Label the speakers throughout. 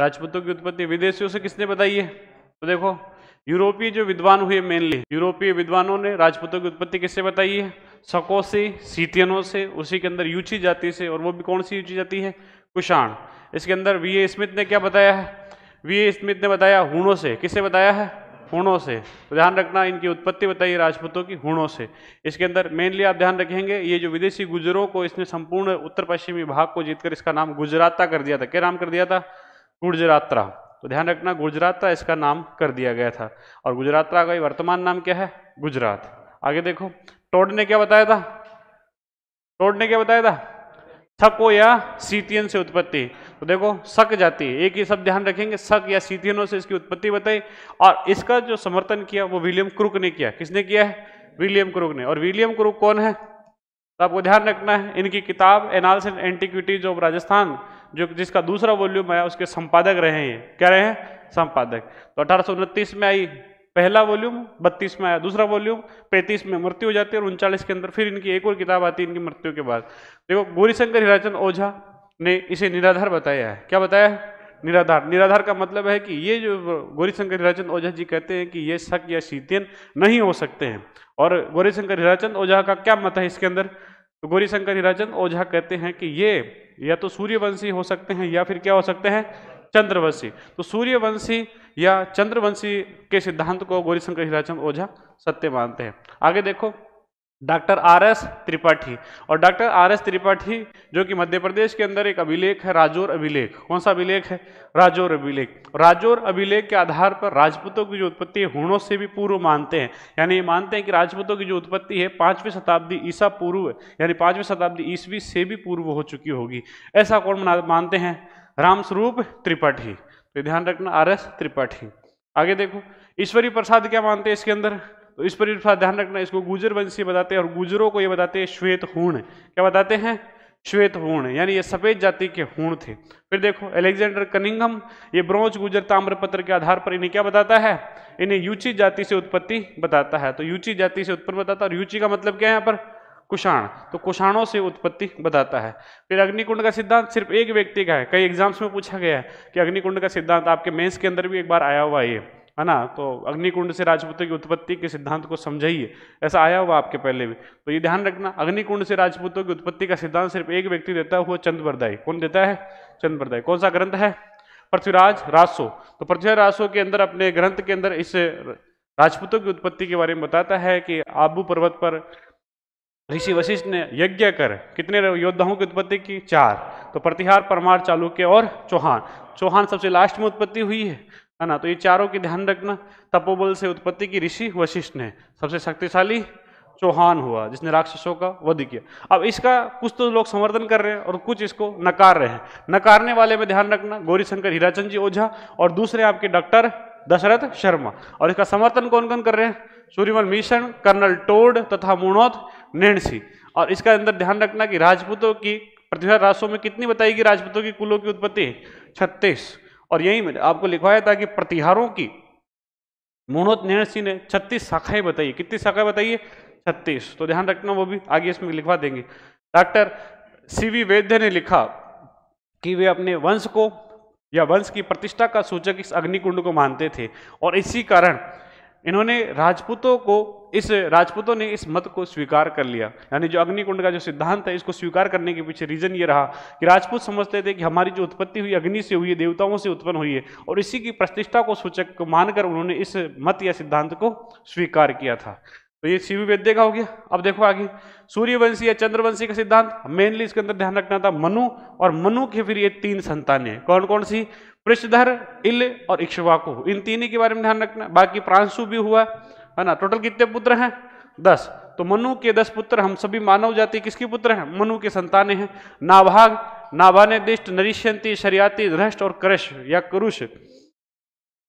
Speaker 1: राजपूतों की उत्पत्ति विदेशियों से किसने बताई है? तो देखो यूरोपीय जो विद्वान हुए, मेनली यूरोपीय विद्वानों ने राजपूतों की उत्पत्ति किससे बताई है? शकों से, सीतियनों से, उसी के अंदर यूची जाति से, और वो भी कौन सी यूची जाति है? कुषाण। इसके अंदर वी.ए. स्मिथ ने क्या बताया है? वी.ए. स्मिथ ने बताया हूणों से। किससे बताया है? हूणों से। तो ध्यान रखना इनकी उत्पत्ति बताइए राजपूतों की हूणों से। इसके अंदर मेनली आप ध्यान रखेंगे ये जो विदेशी गुजरों को इसने संपूर्ण उत्तर पश्चिमी भाग को जीतकर इसका नाम गुजराता कर दिया था। क्या नाम कर दिया था? गुजरात्रा। तो ध्यान रखना गुजराता इसका नाम कर दिया गया था, और गुजरात्रा का वर्तमान नाम क्या है? गुजरात। आगे देखो टोड ने क्या बताया था? टोड ने क्या बताया था? शको या सीतियन से उत्पत्ति। तो देखो शक जाति, एक ही शब्द ध्यान रखेंगे, शक या सीतियनों से इसकी उत्पत्ति बताई, और इसका जो समर्थन किया वो विलियम क्रूक ने किया। किसने किया है? विलियम क्रूक ने। और विलियम क्रूक कौन है? तो आपको ध्यान रखना है इनकी किताब annals and antiquities of Rajasthan, जो जिसका दूसरा वॉल्यूम आया, उसके संपादक रहे हैं। क्या रहे हैं? संपादक। तो 1829 में आई पहला वॉल्यूम, 32 में आया दूसरा वॉल्यूम, 35 में मृत्यु हो जाती है, और 39 के अंदर फिर इनकी एक और किताब आती है इनकी मृत्यु के बाद। देखो गौरीशंकर हीराचंद ओझा ने इसे निराधार बताया है। क्या बताया है? निराधार। निराधार का मतलब है कि ये जो गौरीशंकर हीराचंद ओझा जी कहते हैं कि ये शक या सीतियन नहीं हो सकते हैं। और गौरीशंकर हीराचंद ओझा का क्या मत है इसके अंदर? तो गौरीशंकर हीराचंद ओझा कहते हैं कि ये या तो सूर्यवंशी हो सकते हैं या फिर क्या हो सकते हैं? चंद्रवंशी। तो सूर्यवंशी या चंद्रवंशी के सिद्धांत को गौरीशंकर हीराचंद ओझा सत्य मानते हैं। आगे देखो डॉक्टर आर.एस. त्रिपाठी। और डॉक्टर आर.एस. त्रिपाठी जो कि मध्य प्रदेश के अंदर एक अभिलेख है राजौर अभिलेख। कौन सा अभिलेख है? राजौर अभिलेख। राजौर अभिलेख के आधार पर राजपूतों की जो उत्पत्ति है हूणों से भी पूर्व मानते हैं, यानी ये मानते हैं कि राजपूतों की जो उत्पत्ति है 5वीं शताब्दी ईसा पूर्व, यानी 5वीं शताब्दी ईस्वी से भी पूर्व हो चुकी होगी। ऐसा कौन मानते हैं? रामस्वरूप त्रिपाठी। तो ध्यान रखना आर.एस. त्रिपाठी। आगे देखो ईश्वरी प्रसाद क्या मानते हैं इसके अंदर? तो ईश्वरी प्रसाद ध्यान रखना इसको गुजर वंशी बताते हैं, और गुजरों को ये बताते हैं श्वेत हूण। क्या बताते हैं? श्वेत हूण, यानी ये सफेद जाति के हूण थे। फिर देखो अलेक्जेंडर कनिंघम, ये ब्रोंज गुजर ताम्रपत्र के आधार पर इन्हें क्या बताता है? इन्हें यूची जाति से उत्पत्ति बताता है। तो यूची जाति से उत्पन्न बताता है, और यूची का मतलब क्या है यहाँ पर? कुषाण। तो कुषाणों से उत्पत्ति बताता है। फिर अग्निकुंड का सिद्धांत सिर्फ एक व्यक्ति का है, कई एग्जाम्स में पूछा गया है कि अग्निकुंड का सिद्धांत, आपके मेंस के अंदर भी एक बार आया हुआ है ना। तो अग्निकुंड से राजपूतों की उत्पत्ति के सिद्धांत को समझाइए, ऐसा आया हुआ आपके पहले भी। तो ये ध्यान रखना अग्निकुंड से राजपूतों की उत्पत्ति का सिद्धांत सिर्फ एक व्यक्ति देता है, वो चंद्रबरदाई। कौन देता है? चंद्रबरदाई। कौन सा ग्रंथ है? पृथ्वीराज रासो। तो पृथ्वीराज रासो के अंदर अपने ग्रंथ के अंदर इस राजपूतों की उत्पत्ति के बारे में बताता है कि आबू पर्वत पर ऋषि वशिष्ठ ने यज्ञ कर कितने योद्धाओं की उत्पत्ति की? 4। तो प्रतिहार, परमार, चालुक्य और चौहान। चौहान सबसे लास्ट में उत्पत्ति हुई है ना। तो ये चारों की ध्यान रखना। तपोबल से उत्पत्ति की ऋषि वशिष्ठ ने। सबसे शक्तिशाली चौहान हुआ जिसने राक्षसों का वध किया। अब इसका कुछ तो लोग समर्थन कर रहे हैं और कुछ इसको नकार रहे हैं। नकारने वाले में ध्यान रखना गौरीशंकर हीराचंद जी ओझा, और दूसरे आपके डॉक्टर दशरथ शर्मा। और इसका समर्थन कौन कौन कर रहे हैं? सूर्यमल मिशन, कर्नल टोड तथा मुनोत नैन्सी। और इसका अंदर ध्यान रखना कि राजपूतों की पृथ्वीराज रासो में कितनी बताएगी राजपूतों की कुलों की उत्पत्ति? 36। और यही में आपको लिखवाया था कि प्रतिहारों की मुनोत नैन्सी ने 36 शाखाएं बताई। कितनी शाखाएं बताइए? 36। तो ध्यान रखना, वो भी आगे इसमें लिखवा देंगे। Doctor CV. वैद्य ने लिखा कि वे अपने वंश को या वंश की प्रतिष्ठा का सूचक इस अग्निकुंड को मानते थे, और इसी कारण इन्होंने राजपूतों ने इस मत को स्वीकार कर लिया। यानी जो अग्निकुंड का जो सिद्धांत है इसको स्वीकार करने के पीछे रीजन ये रहा कि राजपूत समझते थे कि हमारी जो उत्पत्ति हुई अग्नि से हुई है, देवताओं से उत्पन्न हुई है, और इसी की प्रतिष्ठा को सूचक को मानकर उन्होंने इस मत या सिद्धांत को स्वीकार किया था। तो ये सी.वी. वैद्य का हो गया। अब देखो आगे सूर्यवंशी या चंद्रवंशी का सिद्धांत, मेनली इसके अंदर ध्यान रखना था मनु, और मनु के फिर ये 3 संतानें कौन कौन सी? पृष्ठधर, इल और इक्ष्वाकु। इन तीनों के बारे में ध्यान रखना। बाकी प्रांशु भी हुआ है ना। टोटल कितने पुत्र हैं? 10। तो मनु के 10 पुत्र, हम सभी मानव जाति किसके पुत्र हैं? मनु के संतानें हैं। नाभाग, नाभानेदिष्ट, नरिष्यंती, शरियाती, धृष्ट और करश या करुष।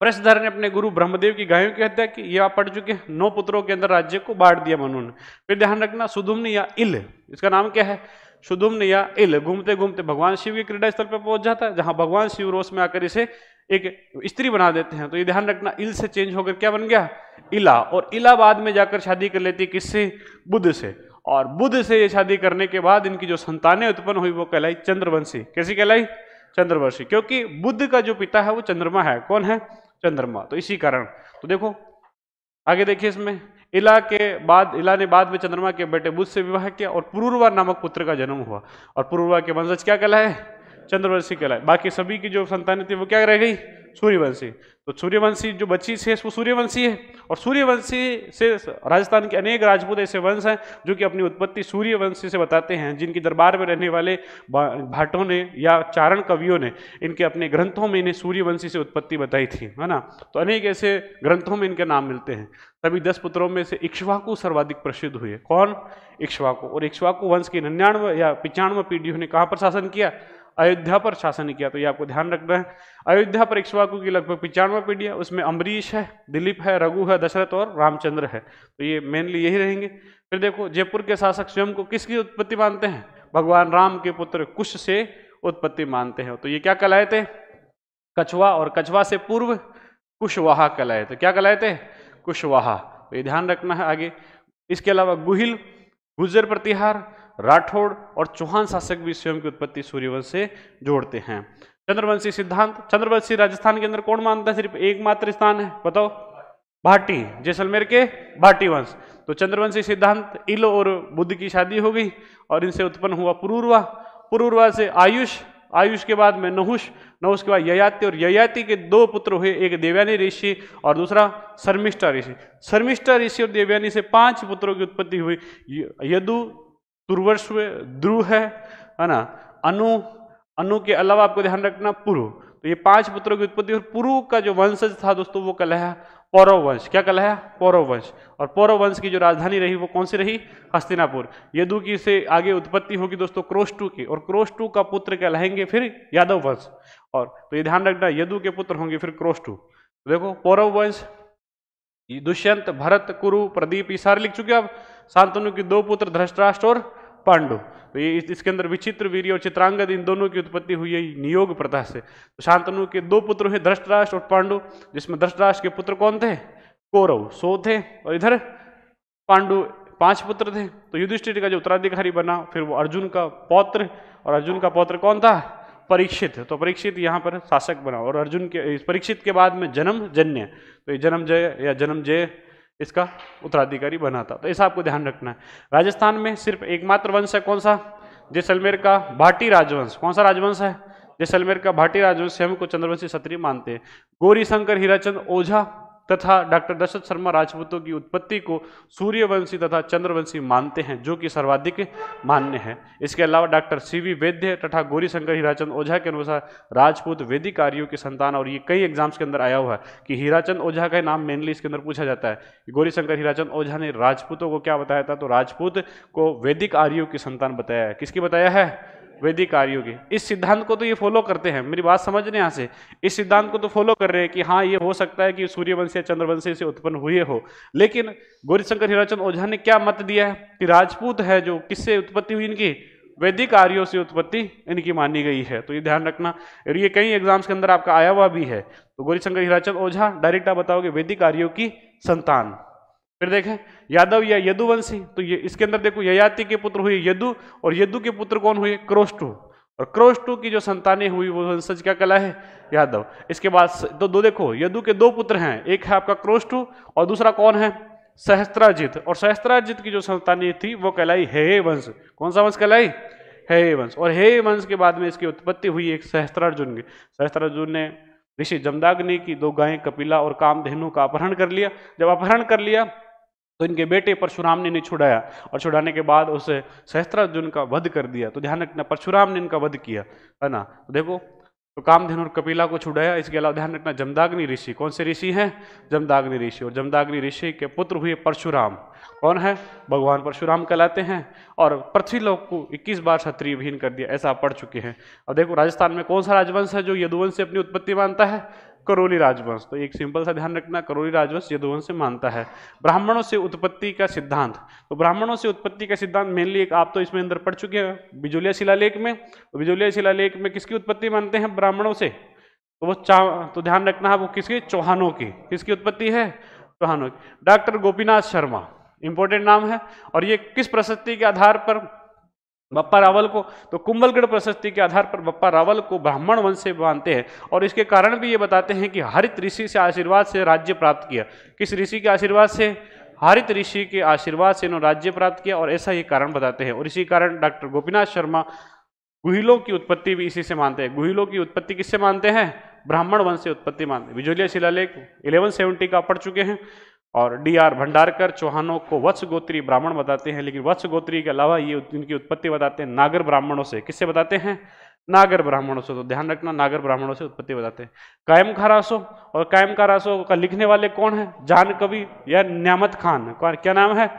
Speaker 1: पृष्ठधर ने अपने गुरु ब्रह्मदेव की गायों की हत्या की। ये आप पढ़ चुके हैं। 9 पुत्रों के अंदर राज्य को बांट दिया मनु ने। फिर ध्यान रखना सुधुम्न या इल, इसका नाम क्या है? सुधुम्न या इल। घूमते घूमते भगवान शिव के क्रीड़ा स्थल पर पहुंच जाता है, जहां भगवान शिव रोष में आकर इसे एक स्त्री बना देते हैं। तो ये ध्यान रखना इल से चेंज होकर क्या बन गया? इला। और इलाहाबाद में जाकर शादी कर लेती किससे? बुद्ध से। और बुद्ध से ये शादी करने के बाद इनकी जो संतानें उत्पन्न हुई वो कहलाई चंद्रवंशी। कैसी कहलाई? चंद्रवंशी, क्योंकि बुद्ध का जो पिता है वो चंद्रमा है। कौन है? चंद्रमा। तो इसी कारण तो देखो आगे देखिए, इसमें इला ने बाद में चंद्रमा के बेटे बुध से विवाह किया और पुरूरवा नामक पुत्र का जन्म हुआ, और पुरूरवा के वंशज क्या कहलाए? चंद्रवंशी कहलाए। बाकी सभी की जो संतानें थी वो क्या रह गई? सूर्यवंशी। तो सूर्यवंशी जो बच्ची से वो सूर्यवंशी है, और सूर्यवंशी से राजस्थान के अनेक राजपूत ऐसे वंश हैं जो कि अपनी उत्पत्ति सूर्यवंशी से बताते हैं, जिनकी दरबार में रहने वाले भाटों ने या चारण कवियों ने इनके अपने ग्रंथों में इन्हें सूर्यवंशी से उत्पत्ति बताई थी, है ना। तो अनेक ऐसे ग्रंथों में इनके नाम मिलते हैं। तभी 10 पुत्रों में से इक्ष्वाकु सर्वाधिक प्रसिद्ध हुए। कौन? इक्ष्वाकु। और इक्ष्वाकु वंश की 99 या 95 पीढ़ियों ने कहाँ पर शासन किया? अयोध्या पर शासन किया। तो ये आपको ध्यान रखना है। अयोध्या पर इक्ष्वाकु की लगभग 95 पीढ़ियां, उसमें अम्बरीश है, दिलीप है, रघु है, दशरथ और रामचंद्र है। तो ये मेनली यही रहेंगे। फिर देखो जयपुर के शासक स्वयं को किसकी उत्पत्ति मानते हैं? भगवान राम के पुत्र कुश से उत्पत्ति मानते हैं। तो ये क्या कहलाए थे? कछवा, और कछवा से पूर्व कुशवाहा कहलाए थे। क्या कहलाए थे? कुशवाहा। तो ये ध्यान रखना है आगे। इसके अलावा गुहिल, गुर्जर प्रतिहार, राठौड़ और चौहान शासक भी स्वयं की उत्पत्ति सूर्यवंश से जोड़ते हैं। चंद्रवंशी सिद्धांत। चंद्रवंशी राजस्थान के अंदर कौन मानता है? सिर्फ एकमात्र स्थान है, बताओ? भाटी, जैसलमेर के भाटी वंश। तो चंद्रवंशी सिद्धांत, इल और बुद्ध की शादी हो गई और इनसे उत्पन्न हुआ पुरूरवा। पुरूरवा से आयुष, आयुष के बाद में नहुष, नहुष के बाद ययाति, और ययाति के 2 पुत्र हुए, एक देवयानी ऋषि और दूसरा शर्मिष्ठा ऋषि। शर्मिष्ठा ऋषि और देवयानी से 5 पुत्रों की उत्पत्ति हुई। यदु, तुर्वस्व, ध्रुव है ना, अनु के अलावा आपको ध्यान रखना पुरु। तो ये 5 पुत्रों की उत्पत्ति। और पुरु का जो वंशज था दोस्तों वो कहलाया पौरव वंश। क्या कहलाया? पौरव वंश। और पौरव वंश की जो राजधानी रही वो कौन सी रही? हस्तिनापुर। यदु की से आगे उत्पत्ति होगी दोस्तों क्रोष्टु की, और क्रोष्टु का पुत्र कहलाएंगे फिर यादव वंश। और तो ये ध्यान रखना, यदु के पुत्र होंगे फिर क्रोष्टु। तो देखो पौरव वंश, दुष्यंत, भरत, कुरु, प्रदीप, ये सारे लिख चुके आप। शांतनु के 2 पुत्र धृतराष्ट्र और पांडु। तो ये इसके अंदर विचित्र वीर्य और चित्रांगद इन दोनों की उत्पत्ति हुई है नियोग प्रथा से। तो शांतनु के 2 पुत्र हैं धृतराष्ट्र और पांडु, जिसमें धृतराष्ट्र के पुत्र कौन थे? कौरव 100 थे, और इधर पांडु 5 पुत्र थे। तो युधिष्ठिर का जो उत्तराधिकारी बना फिर वो अर्जुन का पौत्र, और अर्जुन का पौत्र कौन था? परीक्षित। तो परीक्षित यहाँ पर शासक बना, और अर्जुन के परीक्षित के बाद में जन्य, तो ये जन्मजय या जन्मजय इसका उत्तराधिकारी बना था। तो ऐसा आपको ध्यान रखना है। राजस्थान में सिर्फ एकमात्र वंश है, कौन सा? जैसलमेर का भाटी राजवंश। कौन सा राजवंश है? जैसलमेर का भाटी राजवंश स्वयं को चंद्रवंशी क्षत्रिय मानते हैं। गौरी शंकर हीराचंद ओझा तथा डॉक्टर दशरथ शर्मा राजपूतों की उत्पत्ति को सूर्यवंशी तथा चंद्रवंशी मानते हैं, जो कि सर्वाधिक मान्य है। इसके अलावा डॉक्टर सीवी वैद्य तथा गौरी शंकर हीराचंद ओझा के अनुसार राजपूत वैदिक आर्यों की संतान। और ये कई एग्जाम्स के अंदर आया हुआ है कि हीराचंद ओझा का नाम मेनली इसके अंदर पूछा जाता है। गौरी शंकर हीराचंद ओझा ने राजपूतों को क्या बताया था? तो राजपूत को वैदिक आर्यों की संतान बताया है। किसकी बताया है? वैदिक आर्यों की। इस सिद्धांत को तो ये फॉलो करते हैं, मेरी बात समझने यहाँ से, इस सिद्धांत को तो फॉलो कर रहे हैं कि हाँ ये हो सकता है कि सूर्यवंशी या चंद्रवंशी से उत्पन्न हुए हो। लेकिन गौरीशंकर हीराचंद ओझा ने क्या मत दिया है कि राजपूत है जो किससे उत्पत्ति हुई इनकी? वैदिक आर्यों से उत्पत्ति इनकी मानी गई है। तो ये ध्यान रखना, और ये कई एग्जाम्स के अंदर आपका आया हुआ भी है। तो गौरीशंकर हीराचंद ओझा डायरेक्ट आप बताओगे वैदिक आर्यों की संतान। फिर देखें यादव या यदुवंशी, तो ये इसके अंदर देखो ययाति के पुत्र हुए यदु, और यदु के पुत्र कौन हुए? क्रोष्टु, और क्रोष्टु की जो संतानें हुई वो वंशज क्या कहला है? यादव। इसके बाद तो देखो यदु के 2 पुत्र हैं, एक है आपका क्रोष्टु और दूसरा कौन है? सहस्त्राजित। और सहस्त्राजित की जो संतानें थी वो कहलाई हेय वंश। कौन सा वंश कहलाई? हेय वंश। और हेय वंश के बाद में इसकी उत्पत्ति हुई एक सहस्त्रार्जुन की। सहस्त्रार्जुन ने ऋषि जमदाग्नि की 2 गायें कपिला और कामधेनु का अपहरण कर लिया। जब अपहरण कर लिया तो इनके बेटे परशुराम ने इन्हें छुड़ाया, और छुड़ाने के बाद उसे सहस्त्रार्जुन का वध कर दिया। तो ध्यान रखना परशुराम ने इनका वध किया, है ना। तो देखो तो कामधेनु और कपिला को छुड़ाया। इसके अलावा ध्यान रखना जमदाग्नि ऋषि, कौन से ऋषि हैं? जमदाग्नि ऋषि। और जमदाग्नि ऋषि के पुत्र हुए परशुराम। कौन है? भगवान परशुराम कहलाते हैं। और पृथ्वीलोक को 21 बार क्षत्रिय विहीन कर दिया, ऐसा आप पढ़ चुके हैं। अब देखो राजस्थान में कौन सा राजवंश है जो यदुवंश से अपनी उत्पत्ति मानता है? करौली राजवंश। तो एक सिंपल सा ध्यान रखना, करौली राजवंश यदुवंश से मानता है। ब्राह्मणों से उत्पत्ति का सिद्धांत। तो ब्राह्मणों से उत्पत्ति का सिद्धांत मेनली एक आप तो इसमें अंदर पढ़ चुके हैं बिजोलिया शिलालेख में। तो बिजोलिया शिलालेख में किसकी उत्पत्ति मानते हैं? ब्राह्मणों से। तो वो तो ध्यान रखना है वो किसकी? चौहानों की। किसकी उत्पत्ति है? चौहानों की। डॉक्टर गोपीनाथ शर्मा इंपॉर्टेंट नाम है, और ये किस प्रशस्ति के आधार पर बप्पा रावल को, तो कुंभलगढ़ प्रशस्ति के आधार पर बप्पा रावल को ब्राह्मण वंश से मानते हैं। और इसके कारण भी ये बताते हैं कि हरित ऋषि से आशीर्वाद से राज्य प्राप्त किया। किस ऋषि के आशीर्वाद से? हरित ऋषि के आशीर्वाद से इन्होंने राज्य प्राप्त किया, और ऐसा ये कारण बताते हैं। और इसी कारण डॉक्टर गोपीनाथ शर्मा गुहिलों की उत्पत्ति भी इसी से मानते हैं। गुहिलों की उत्पत्ति किससे मानते हैं? ब्राह्मण वंश से उत्पत्ति मानते हैं। बिजोलिया शिलालेख 1170 का पढ़ चुके हैं। और D.R. भंडारकर चौहानों को वत्स गोत्री ब्राह्मण बताते हैं, लेकिन वत्स गोत्री के अलावा ये इनकी उत्पत्ति बताते हैं नागर ब्राह्मणों से। किससे बताते हैं? नागर ब्राह्मणों से। तो ध्यान रखना, नागर ब्राह्मणों से उत्पत्ति बताते हैं। कायम खा रासो, और कायम खा रासो का लिखने वाले कौन है? जान कवि या न्यामत खान। क्या नाम है?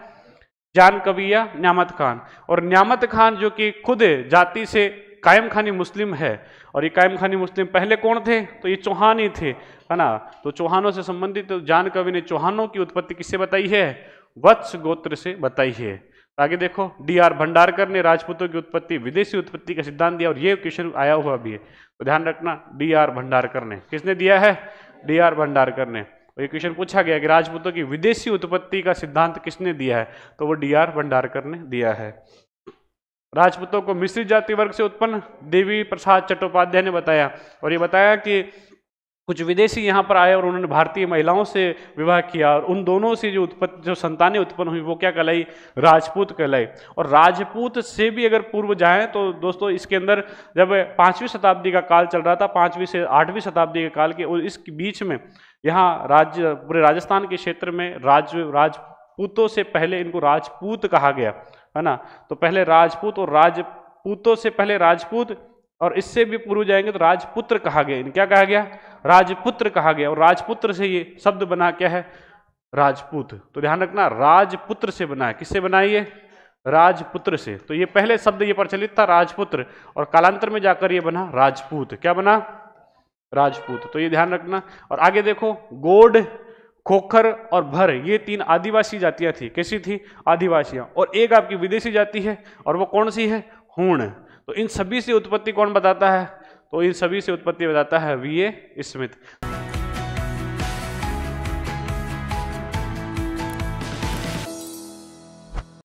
Speaker 1: जान कवि या न्यामत खान। और न्यामत खान जो कि खुद जाति से कायम खानी मुस्लिम है, और ये कायम खानी मुस्लिम पहले कौन थे? तो ये चौहान ही थे, है ना। तो चौहानों से संबंधित तो जान कवि ने चौहानों की उत्पत्ति किससे बताई है? वत्स गोत्र से बताई है। आगे देखो, D.R. भंडारकर ने राजपूतों की उत्पत्ति विदेशी उत्पत्ति का सिद्धांत दिया, और ये क्वेश्चन आया हुआ भी है, तो ध्यान रखना। D.R. भंडारकर ने, किसने दिया है? D.R. भंडारकर ने। ये क्वेश्चन पूछा गया कि राजपूतों की विदेशी उत्पत्ति का सिद्धांत किसने दिया है? तो वो D.R. भंडारकर ने दिया है। राजपूतों को मिश्रित जाति वर्ग से उत्पन्न देवी प्रसाद चट्टोपाध्याय ने बताया, और ये बताया कि कुछ विदेशी यहाँ पर आए और उन्होंने भारतीय महिलाओं से विवाह किया, और उन दोनों से जो संतानें उत्पन्न हुई वो क्या कहलाई? राजपूत कहलाई। और राजपूत से भी अगर पूर्व जाएं तो दोस्तों इसके अंदर जब 5वीं शताब्दी का काल चल रहा था, 5वीं से 8वीं शताब्दी के काल के, और इस बीच में यहाँ पूरे राजस्थान के क्षेत्र में राजपूतों से पहले इनको राजपूत कहा गया, है ना। तो पहले राजपूत, और राजपूतों से पहले राजपूत, और इससे भी पूर्व जाएंगे तो राजपुत्र कहा गया। क्या कहा गया? राजपुत्र कहा गया। और राजपुत्र से ये शब्द बना क्या है? राजपूत। तो ध्यान रखना, राजपुत्र से बना है। किससे बना ये? राजपुत्र से। तो ये पहले शब्द ये प्रचलित था राजपुत्र, और कालांतर में जाकर ये बना राजपूत। क्या बना? राजपूत। तो ये ध्यान रखना। और आगे देखो, गोड, खोखर और भर, ये 3 आदिवासी जातियां थी। कैसी थी? आदिवासियां। और एक आपकी विदेशी जाति है, और वो कौन सी है? हूण। तो इन सभी से उत्पत्ति कौन बताता है? तो इन सभी से उत्पत्ति बताता है V.A. स्मिथ।